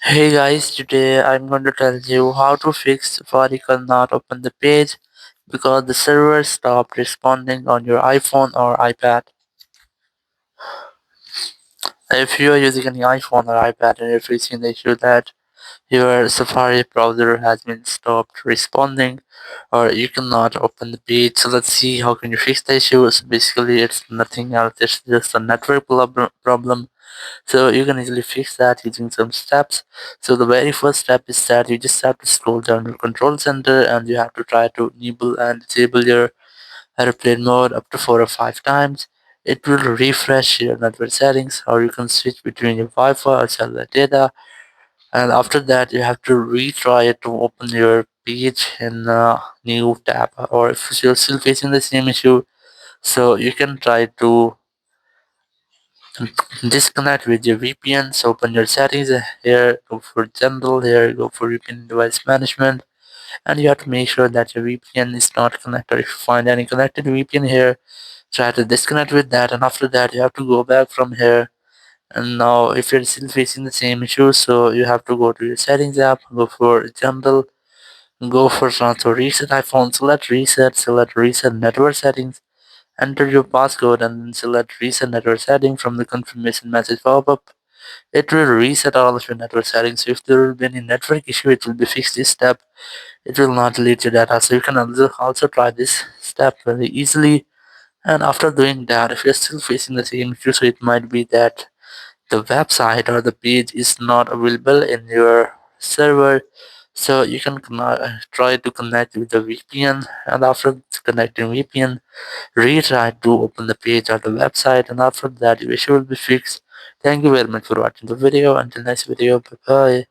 Hey guys, today I'm going to tell you how to fix Safari cannot open the page because the server stopped responding on your iPhone or iPad. If you are using any iPhone or iPad and you're facing the issue that your Safari browser has been stopped responding or you cannot open the page, so let's see how can you fix the issue. So basically it's nothing else, it's just a network problem. So you can easily fix that using some steps. So the very first step is that you just have to scroll down your control center and you have to try to enable and disable your airplane mode up to 4 or 5 times. It will refresh your network settings, or you can switch between your Wi-Fi or cellular data. And after that, you have to retry it to open your page in a new tab. Or if you're still facing the same issue, so you can try to disconnect with your VPNs, open your settings here, go for general here, go for VPN device management, and you have to make sure that your VPN is not connected. If you find any connected VPN here, try to disconnect with that, and after that you have to go back from here. And now if you're still facing the same issue, so you have to go to your settings app, go for general, go for transfer reset iPhone, select reset network settings. Enter your passcode and then select reset network setting from the confirmation message pop-up. It will reset all of your network settings. So if there will be any network issue, it will be fixed this step. It will not delete your data. So you can also try this step very easily. And after doing that, if you're still facing the same issue, so it might be that the website or the page is not available in your server. So you can try to connect with the VPN, and after connecting VPN, retry to open the page or the website, and after that your issue will be fixed. Thank you very much for watching the video. Until next video, bye bye.